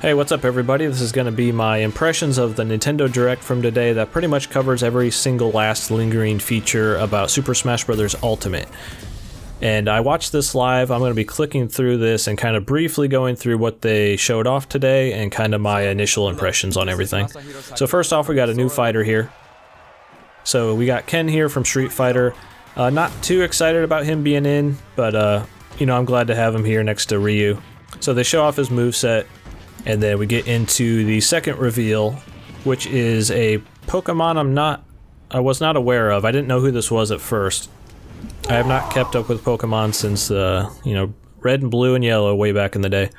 Hey, what's up everybody? This is going to be my impressions of the Nintendo Direct from today that pretty much covers every single last lingering feature about Super Smash Bros. Ultimate. And I watched this live. I'm going to be clicking through this and kind of briefly going through what they showed off today and kind of my initial impressions on everything. So first off, we got a new fighter here. So we got Ken here from Street Fighter. Not too excited about him being in, but you know, I'm glad to have him here next to Ryu. So they show off his moveset. And then we get into the second reveal, which is a Pokemon I was not aware of. I didn't know who this was at first. I have not kept up with Pokemon since, you know, Red and Blue and Yellow way back in the day.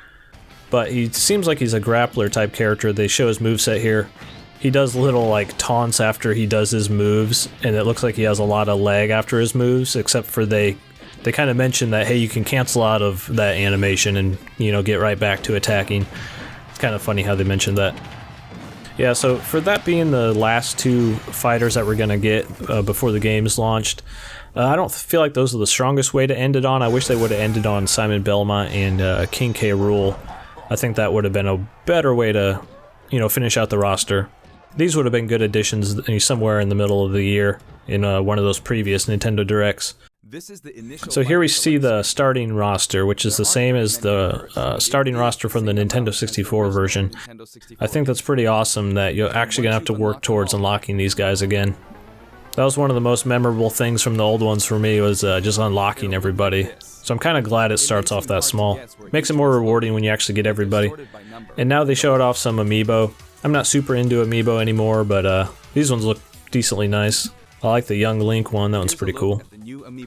But he seems like he's a grappler type character. They show his moveset here. He does little, like, taunts after he does his moves, and it looks like he has a lot of lag after his moves, except for they kind of mention that, hey, you can cancel out of that animation and, you know, get right back to attacking. It's kind of funny how they mentioned that. Yeah, so for that being the last two fighters that we're going to get before the game is launched, I don't feel like those are the strongest way to end it on. I wish they would have ended on Simon Belmont and King K. Rool. I think that would have been a better way to, you know, finish out the roster. These would have been good additions somewhere in the middle of the year in one of those previous Nintendo Directs. So here we see the starting roster, which is the same as the starting roster from the Nintendo 64 version. I think that's pretty awesome that you're actually going to have to work towards unlocking these guys again. That was one of the most memorable things from the old ones for me, was just unlocking everybody. So I'm kind of glad it starts off that small. Makes it more rewarding when you actually get everybody. And now they showed off some amiibo. I'm not super into amiibo anymore, but these ones look decently nice. I like the Young Link one, that one's pretty cool.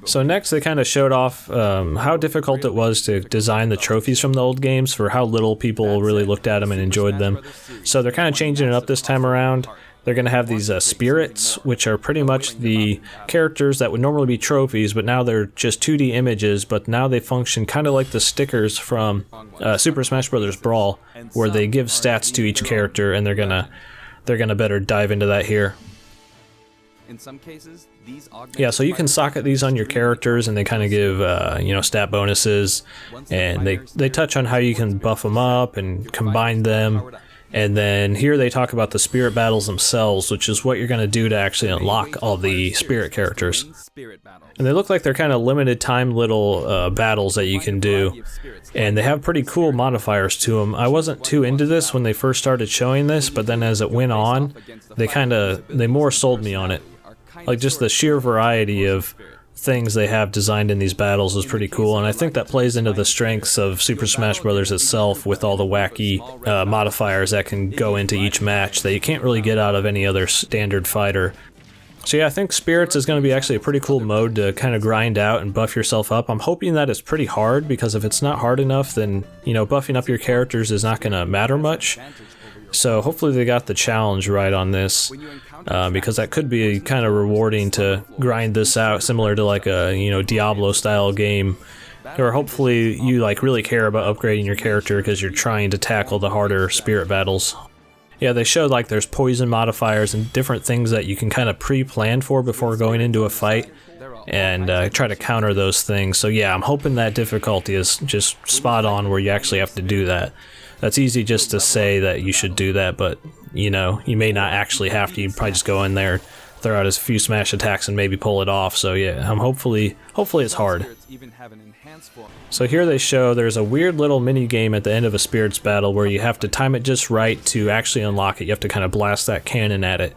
So next they kind of showed off how difficult it was to design the trophies from the old games, for how little people really looked at them and enjoyed them. So they're kind of changing it up this time around. They're going to have these spirits, which are pretty much the characters that would normally be trophies, but now they're just 2D images, but now they function kind of like the stickers from Super Smash Bros. Brawl, where they give stats to each character, and they're gonna better dive into that here. In some cases, yeah, so you can socket these on your characters, and they kind of give, you know, stat bonuses, and they touch on how you can buff them up and combine them. And then here they talk about the spirit battles themselves, which is what you're going to do to actually unlock all the spirit characters. And they look like they're kind of limited time little battles that you can do. And they have pretty cool modifiers to them. I wasn't too into this when they first started showing this, but then as it went on, they more sold me on it. Like, just the sheer variety of things they have designed in these battles is pretty cool, and I think that plays into the strengths of Super Smash Bros. Itself, with all the wacky modifiers that can go into each match that you can't really get out of any other standard fighter. So yeah, I think Spirits is going to be actually a pretty cool mode to kind of grind out and buff yourself up. I'm hoping that it's pretty hard, because if it's not hard enough, then, you know, buffing up your characters is not going to matter much. So hopefully they got the challenge right on this, because that could be kind of rewarding to grind this out, similar to like a, you know, Diablo style game, or hopefully you like really care about upgrading your character because you're trying to tackle the harder spirit battles. Yeah, they showed like there's poison modifiers and different things that you can kind of pre-plan for before going into a fight, and try to counter those things. So yeah, I'm hoping that difficulty is just spot on where you actually have to do that. That's easy just to say that you should do that, but, you know, you may not actually have to. You'd probably just go in there, throw out a few smash attacks, and maybe pull it off. So yeah, hopefully it's hard. So here they show there's a weird little mini game at the end of a Spirits battle where you have to time it just right to actually unlock it. You have to kind of blast that cannon at it.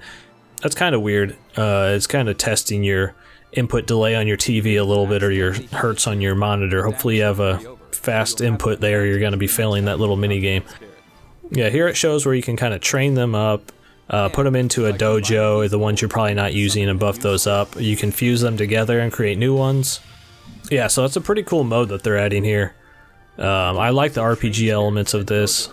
That's kind of weird. It's kind of testing your input delay on your TV a little bit, or your hertz on your monitor. Hopefully you have a fast input there, you're going to be failing that little mini game. Yeah, here it shows where you can kind of train them up, put them into a dojo, the ones you're probably not using, and buff those up. You can fuse them together and create new ones. Yeah, so it's a pretty cool mode that they're adding here. I like the RPG elements of this.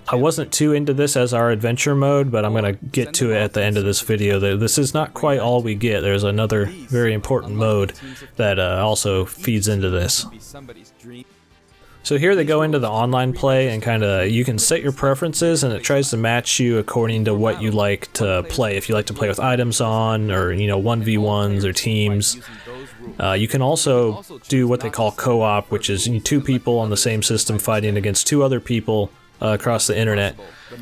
I wasn't too into this as our adventure mode, but I'm going to get to it at the end of this video. This is not quite all we get. There's another very important mode that also feeds into this. So here they go into the online play, and kind of you can set your preferences, and it tries to match you according to what you like to play. If you like to play with items on, or, you know, 1v1s or teams. You can also do what they call co-op, which is two people on the same system fighting against two other people across the internet.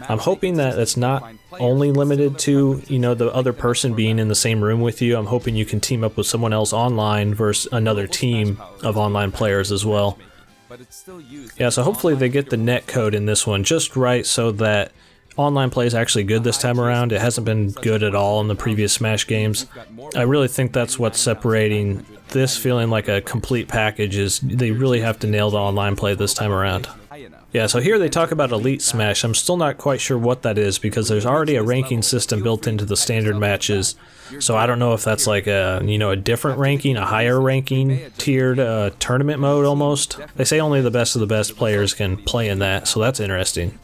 I'm hoping that it's not only limited to, you know, the other person being in the same room with you. I'm hoping you can team up with someone else online versus another team of online players as well. Yeah, so hopefully they get the net code in this one just right so that online play is actually good this time around. It hasn't been good at all in the previous Smash games. I really think that's what's separating this feeling like a complete package, is they really have to nail the online play this time around. Yeah, so here they talk about Elite Smash. I'm still not quite sure what that is because there's already a ranking system built into the standard matches. So I don't know if that's like a, you know, a different ranking, a higher ranking tiered tournament mode almost. They say only the best of the best players can play in that, so that's interesting.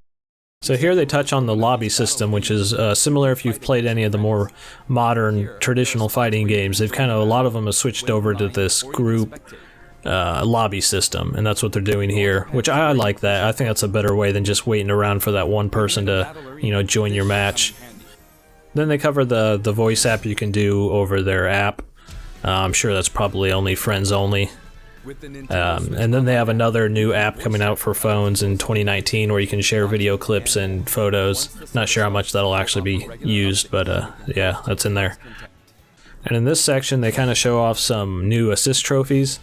So here they touch on the lobby system, which is similar if you've played any of the more modern traditional fighting games. They've kind of, a lot of them have switched over to this group lobby system, and that's what they're doing here, which I like that. I think that's a better way than just waiting around for that one person to, you know, join your match. Then they cover the voice app you can do over their app. I'm sure that's probably only friends only. And then they have another new app coming out for phones in 2019 where you can share video clips and photos. Not sure how much that'll actually be used, but yeah, that's in there. And in this section they kind of show off some new assist trophies.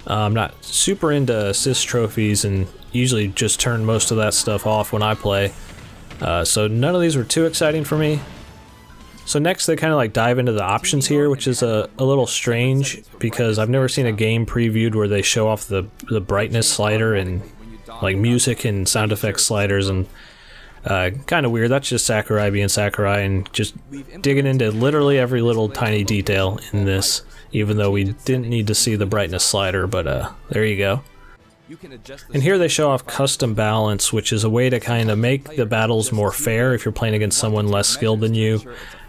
I'm not super into assist trophies and usually just turn most of that stuff off when I play. So none of these were too exciting for me. So next they kind of like dive into the options here, which is a little strange because I've never seen a game previewed where they show off the brightness slider and like music and sound effects sliders, and kind of weird. That's just Sakurai being Sakurai and just digging into literally every little tiny detail in this, even though we didn't need to see the brightness slider, but there you go. And here they show off custom balance, which is a way to kind of make the battles more fair if you're playing against someone less skilled than you.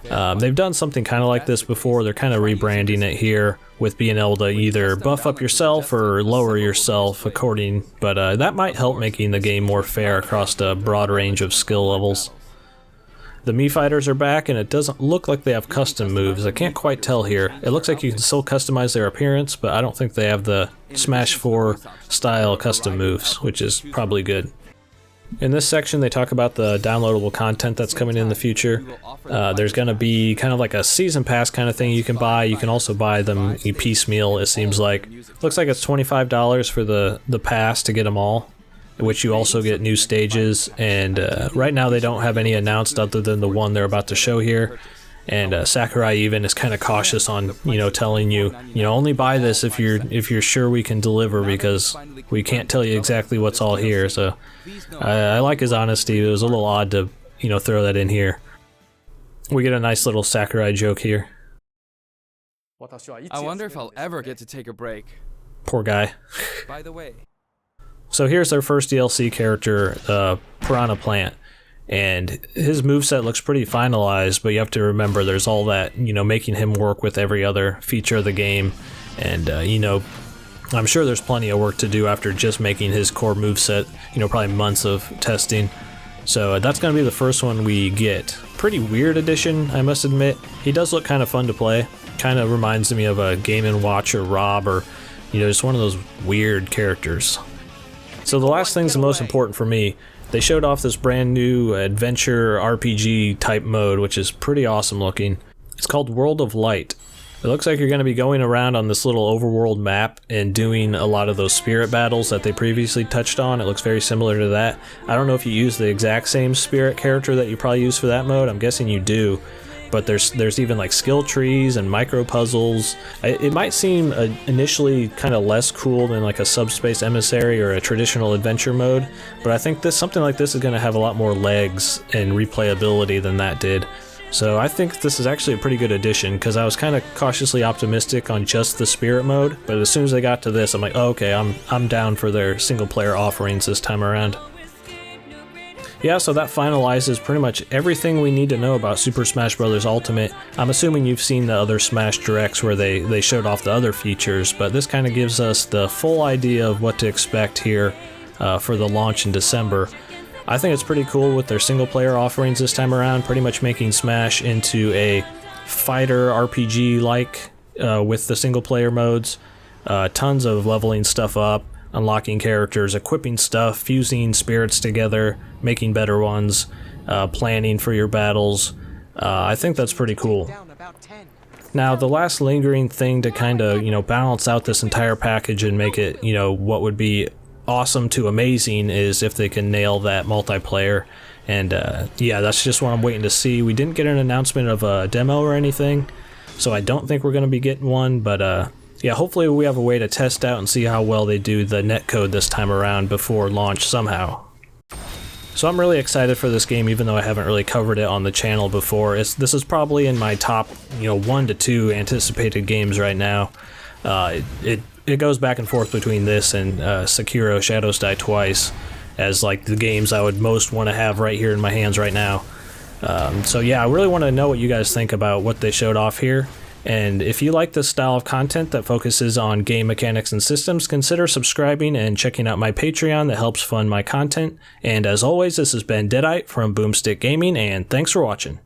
They've done something kind of like this before. They're kind of rebranding it here with being able to either buff up yourself or lower yourself according, but that might help making the game more fair across a broad range of skill levels. The Mii Fighters are back, and it doesn't look like they have custom moves. I can't quite tell here. It looks like you can still customize their appearance, but I don't think they have the Smash 4 style custom moves, which is probably good. In this section they talk about the downloadable content that's coming in the future. There's going to be kind of like a season pass kind of thing you can buy. You can also buy them piecemeal, it seems like. Looks like it's $25 for the pass to get them all, which you also get new stages, and right now they don't have any announced other than the one they're about to show here. And Sakurai even is kind of cautious on, you know, telling you, you know, only buy this if you're sure we can deliver, because we can't tell you exactly what's all here. So I like his honesty. It was a little odd to, you know, throw that in here. We get a nice little Sakurai joke here. I wonder if I'll ever get to take a break. Poor guy. By the way, so here's their first DLC character, Piranha Plant. And his moveset looks pretty finalized, but you have to remember there's all that, you know, making him work with every other feature of the game. And, you know, I'm sure there's plenty of work to do after just making his core moveset, you know, probably months of testing. So that's going to be the first one we get. Pretty weird addition, I must admit. He does look kind of fun to play. Kind of reminds me of a Game & Watch or Rob, or, you know, just one of those weird characters. So the last thing's the most important for me. They showed off this brand new adventure RPG type mode, which is pretty awesome looking. It's called World of Light. It looks like you're going to be going around on this little overworld map and doing a lot of those spirit battles that they previously touched on. It looks very similar to that. I don't know if you use the exact same spirit character that you probably use for that mode. I'm guessing you do. But there's even like skill trees and micro puzzles. It might seem initially kind of less cool than like a Subspace Emissary or a traditional adventure mode, but I think something like this is going to have a lot more legs and replayability than that did. So I think this is actually a pretty good addition, because I was kind of cautiously optimistic on just the spirit mode, but as soon as they got to this, I'm like, oh, okay, I'm down for their single player offerings this time around. Yeah, so that finalizes pretty much everything we need to know about Super Smash Bros. Ultimate. I'm assuming you've seen the other Smash Directs where they showed off the other features, but this kind of gives us the full idea of what to expect here for the launch in December. I think it's pretty cool with their single player offerings this time around, pretty much making Smash into a fighter RPG like with the single player modes. Tons of leveling stuff up. unlocking characters, equipping stuff, fusing spirits together, making better ones, planning for your battles. I think that's pretty cool. Now, the last lingering thing to kind of, balance out this entire package and make it, what would be awesome to amazing is if they can nail that multiplayer. And yeah, that's just what I'm waiting to see. We didn't get an announcement of a demo or anything, so I don't think we're going to be getting one, but yeah, hopefully we have a way to test out and see how well they do the netcode this time around before launch somehow. So I'm really excited for this game, even though I haven't really covered it on the channel before. This is probably in my top, 1 to 2 anticipated games right now. It goes back and forth between this and Sekiro: Shadows Die Twice as like the games I would most want to have right here in my hands right now. So yeah, I really want to know what you guys think about what they showed off here. And if you like this style of content that focuses on game mechanics and systems, consider subscribing and checking out my Patreon that helps fund my content. And as always, this has been Deadite from Boomstick Gaming, and thanks for watching.